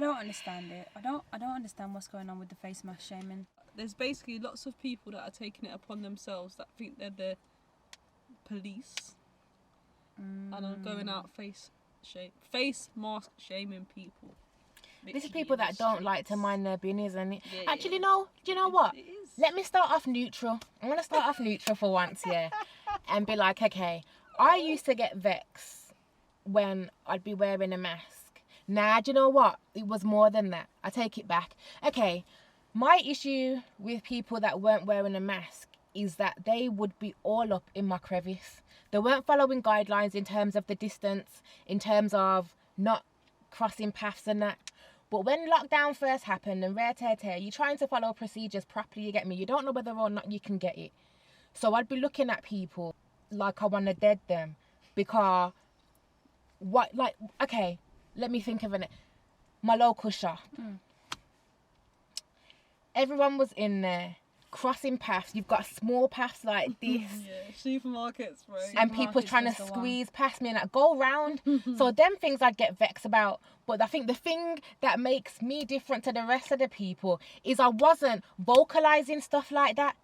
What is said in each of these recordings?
don't understand it. I don't understand what's going on with the face mask shaming. There's basically lots of people that are taking it upon themselves that think they're the police and are going out face mask shaming people. This is people that don't like to mind their business, and actually, yeah. no. Do you know what? It is. Let me start off neutral. I'm gonna start off neutral for once, yeah, and be like, okay, I used to get vexed when I'd be wearing a mask. Nah, do you know what? It was more than that. I take it back. Okay, my issue with people that weren't wearing a mask is that they would be all up in my crevice. They weren't following guidelines in terms of the distance, in terms of not crossing paths and that. But when lockdown first happened and you're trying to follow procedures properly, you get me? You don't know whether or not you can get it. So I'd be looking at people like I want to dead them because okay, let me think of it. My local shop. Everyone was in there crossing paths. You've got small paths like this. Supermarkets, right? And people trying to squeeze past me and go round. So them things I'd get vexed about. But I think the thing that makes me different to the rest of the people is I wasn't vocalising stuff like that.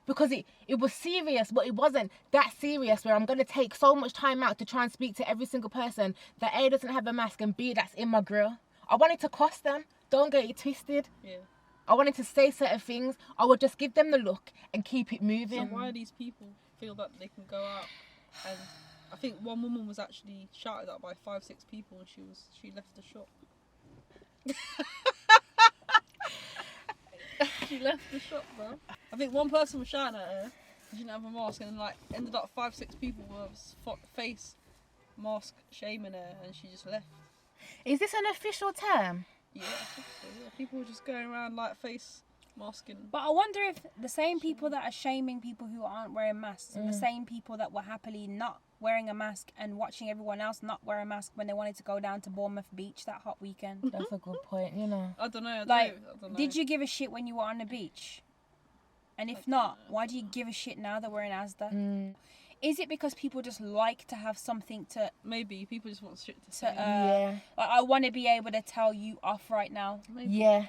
Because it was serious, but it wasn't that serious where I'm going to take so much time out to try and speak to every single person that A, doesn't have a mask, and B, that's in my grill. I wanted to cost them. Don't get it twisted. Yeah. I wanted to say certain things. I would just give them the look and keep it moving. So why do these people feel that they can go out? And I think one woman was actually shouted at by 5-6 people, and she left the shop. She left the shop, bro. I think one person was shouting at her. She didn't have a mask, and ended up 5-6 people were face mask shaming her, and she just left. Is this an official term? Yeah, I think so, yeah. People were just going around like face masking. But I wonder if the same people that are shaming people who aren't wearing masks are the same people that were happily not wearing a mask and watching everyone else not wear a mask when they wanted to go down to Bournemouth Beach that hot weekend. That's a good point, you know. I don't know. Like, I don't know. did you give a shit when you were on the beach? And if not, why do you give a shit now that we're in Asda? Is it because people just like to have something to... Maybe people just want shit to say. Yeah. Like, I want to be able to tell you off right now. Maybe. Yeah.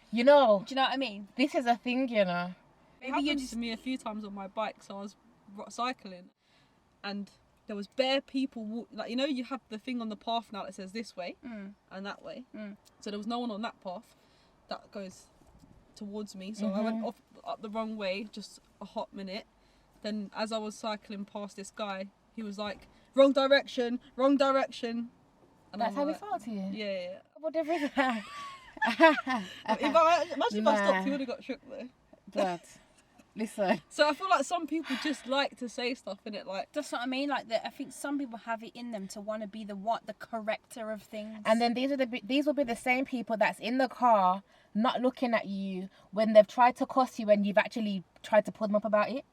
You know... Do you know what I mean? This is a thing, you know. Maybe you just... to me a few times on my bike, so I was cycling, and there was bare people like, you know, you have the thing on the path now that says this way and that way. So there was no one on that path that goes towards me, so I went up the wrong way just a hot minute. Then as I was cycling past this guy, he was like, wrong direction. And That's how we felt to you? Yeah. What difference is that? Imagine if I stopped, he would have got shook though. But, listen. So I feel like some people just like to say stuff, innit? Like, That's what I mean. Like, I think some people have it in them to want to be the corrector of things. And then these will be the same people that's in the car not looking at you when they've tried to cuss you and you've actually tried to pull them up about it.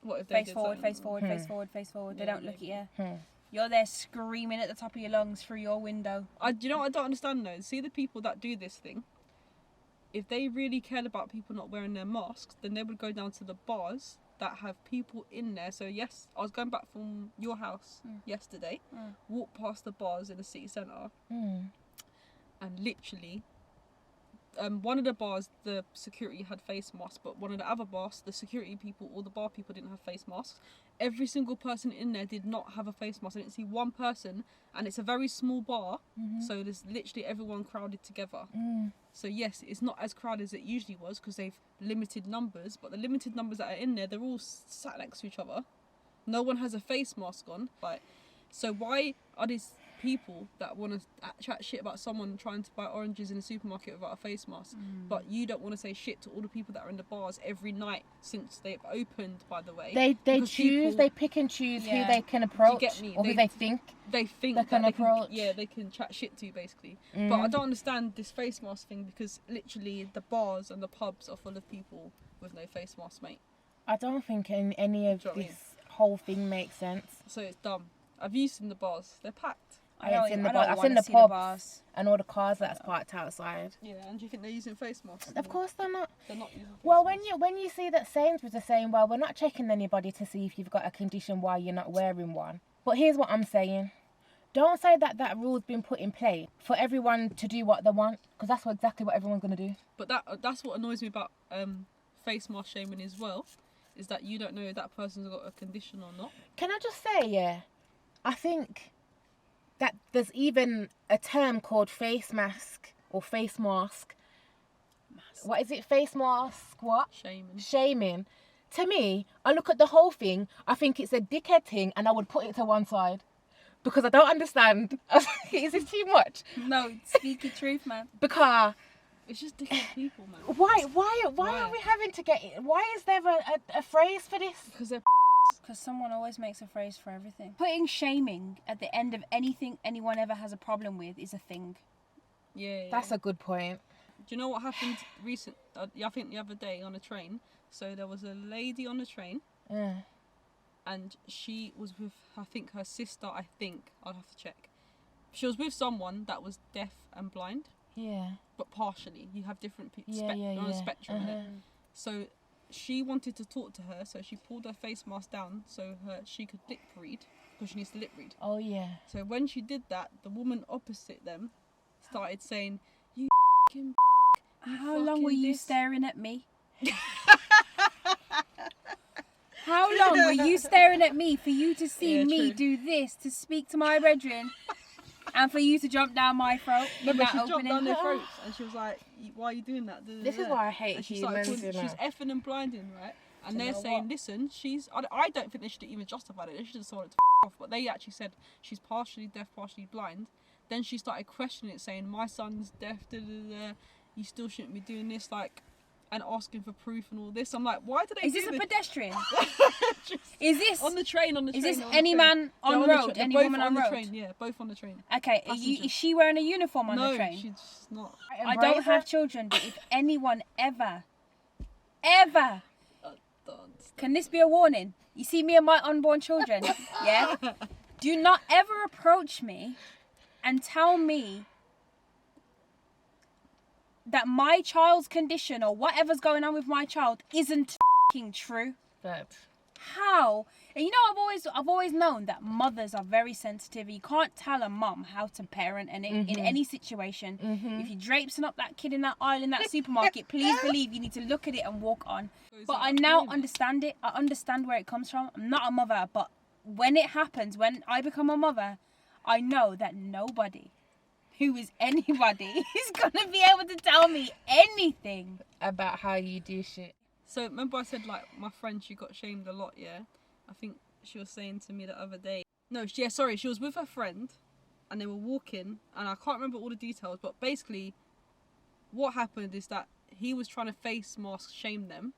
what if they face did forward, something? face forward, face forward, face forward. They Yeah, don't look at you. Hmm. You're there screaming at the top of your lungs through your window. Do you know what I don't understand though? See the people that do this thing, if they really cared about people not wearing their masks, then they would go down to the bars that have people in there. So yes, I was going back from your house yesterday, walked past the bars in the city centre, and literally, one of the bars, the security had face masks, but one of the other bars, the security people or the bar people didn't have face masks. Every single person in there did not have a face mask. I didn't see one person, and it's a very small bar, so there's literally everyone crowded together. So yes, it's not as crowded as it usually was because they've limited numbers, but the limited numbers that are in there, they're all sat next to each other. No one has a face mask on. Like, so why are these people that want to chat shit about someone trying to buy oranges in a supermarket without a face mask, but you don't want to say shit to all the people that are in the bars every night since they've opened, by the way? They choose, they pick and choose who they can approach, get me? or who they think they can approach. They can chat shit to you basically. But I don't understand this face mask thing, because literally the bars and the pubs are full of people with no face mask, mate. I don't think any of this whole thing makes sense. So it's dumb. I've used in the bars, they're packed. I've seen the pubs and all the cars that's parked outside. Yeah, and do you think they're using face masks? Of course they're not. They're not using face Well, masks. when you see that Sainsbury's are saying, well, we're not checking anybody to see if you've got a condition why you're not wearing one. But here's what I'm saying. Don't say that rule's been put in play for everyone to do what they want, because that's exactly what everyone's going to do. But that's what annoys me about face mask shaming as well, is that you don't know if that person's got a condition or not. Can I just say, yeah, I think that there's even a term called face mask or face mask. What is it? Face mask? What? Shaming. To me, I look at the whole thing, I think it's a dickhead thing, and I would put it to one side. Because I don't understand. Is this too much? No, speak your truth, man. Because it's just different people, man. Why are we having to get it? Why is there a phrase for this? Because they're Because someone always makes a phrase for everything. Putting shaming at the end of anything anyone ever has a problem with is a thing. Yeah. That's a good point. Do you know what happened I think the other day on a train? So there was a lady on the train. And she was with, I think, her sister, I'll have to check. She was with someone that was deaf and blind. Yeah. But partially. You have different on a spectrum. So she wanted to talk to her, so she pulled her face mask down so she could lip read, because she needs to lip read. Oh, yeah. So when she did that, the woman opposite them started saying, "You f***ing How long were you staring at me? How long were you staring at me for you to see me do this, to speak to my brethren, and for you to jump down my throat? No, but she jumped down their throats, and she was like, "Why are you doing that?" This is why I hate humans. She's effing and blinding, right? And they're saying, "Listen, I don't think they should even justify it. They should have told it to off." But they actually said she's partially deaf, partially blind. Then she started questioning it, saying, "My son's deaf. You still shouldn't be doing this." And asking for proof and all this. I'm like, why do they Is do this this? A pedestrian? Is this on the train? Is this any man on road? Any woman on road? Train, yeah, both on the train. Okay, is she wearing a uniform on the train? No, she's not. I don't have children, but if anyone ever, can this be a warning? You see me and my unborn children, yeah? Do not ever approach me and tell me that my child's condition or whatever's going on with my child isn't f***ing true. But How? And you know, I've always known that mothers are very sensitive. You can't tell a mum how to parent in any situation. If you're drapesing up that kid in that aisle in that supermarket, please believe you need to look at it and walk on. But I now understand it. I understand where it comes from. I'm not a mother, but when it happens, when I become a mother, I know that nobody who is anybody is gonna be able to tell me anything about how you do shit. So remember I said, like, my friend, she got shamed a lot, yeah? I think she was saying to me the other day. No, she was with her friend and they were walking, and I can't remember all the details, but basically what happened is that he was trying to face mask shame them,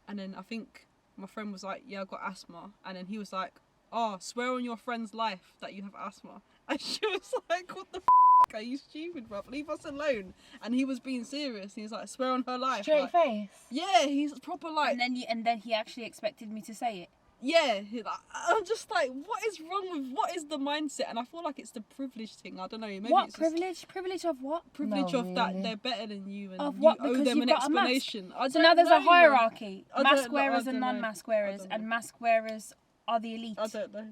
and then I think my friend was like, "Yeah, I've got asthma," and then he was like, "Oh, swear on your friend's life that you have asthma." And she was like, "What the f***? Are you stupid, bro? Leave us alone." And he was being serious. He was like, "Swear on her life." Straight face. Yeah, he's proper like. And then he actually expected me to say it. Yeah, I'm just like, what is the mindset? And I feel like it's the privilege thing. I don't know. Maybe What it's privilege? Privilege of what? privilege No, of that really. they're better than you and Of you what? owe Because them you've an got a mask. explanation. So now there's a hierarchy. I don't Mask know, wearers I and don't know. non-mask wearers, I don't know. and mask wearers are the elite. I don't know. Is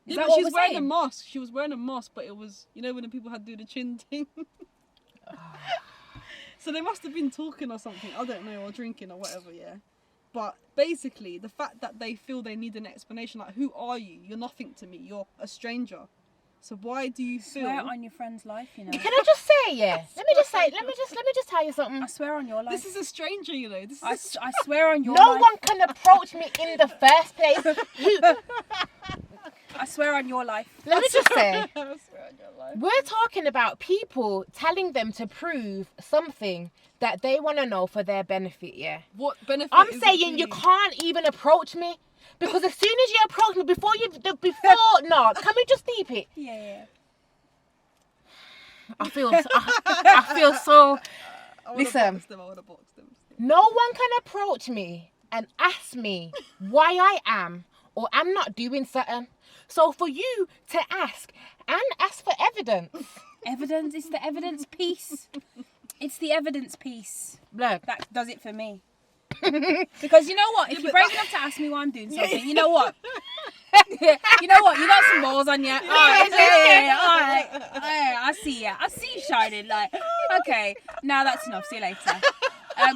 Yeah, that but what she's we're wearing a saying? mask. She was wearing a mask, but it was, you know, when the people had to do the chin thing. So they must have been talking or something. I don't know, or drinking or whatever. Yeah. But basically, the fact that they feel they need an explanation, like, who are you? You're nothing to me. You're a stranger. So why do you feel? Swear on your friend's life, you know. Can I just say, yeah? Let me just tell you something. I swear on your life. This is a stranger, you know. This is I swear on your No life. one can approach me in the first place. I swear on your life. Let me just say, I swear on your life. we're talking about people telling them to prove something that they want to know for their benefit, yeah? What benefit? I'm is it saying to you can't even approach me, because as soon as you approach me, can we just deep it? Yeah. I feel so. I wanna Listen. box them, I wanna box them. No one can approach me and ask me why I am or am not doing something. So for you to ask for evidence. Evidence. It's the evidence piece. It's the evidence piece. Look, That does it for me. Because you know what? If you're brave enough to ask me why I'm doing something, you know what? You know what? You got some balls on you. All right, yeah, all right. I see you. I see you shining. Like, okay, now that's enough. See you later.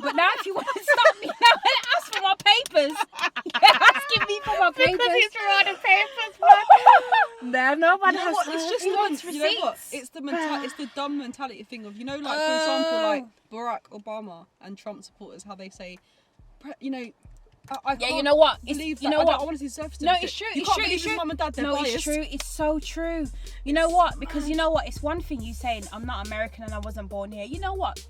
But now, if you want to stop me now and ask for my papers, you're asking me for my papers. Because he's for the papers, man. No, nobody You know has what? time. It's just He the wants you know what? receipts. It's the dumb mentality thing of, you know, like, for example, like Barack Obama and Trump supporters, how they say, you know, I Yeah, can't you know what? believe You that. know what? I want to see surface. No, it's true. You It's can't true. believe It's his true. mum and dad, they're No, biased. it's true. It's so true. You know what? Because you know what? It's one thing you saying I'm not American and I wasn't born here. You know what?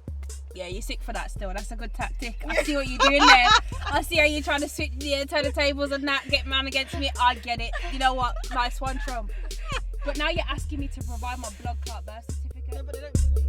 Yeah, you're sick for that still. That's a good tactic. I see what you're doing there. I see how you're trying to switch, turn the tables and that, get man against me. I get it. You know what? Nice one, Trump. But now you're asking me to provide my blood clot birth certificate. No, but they don't believe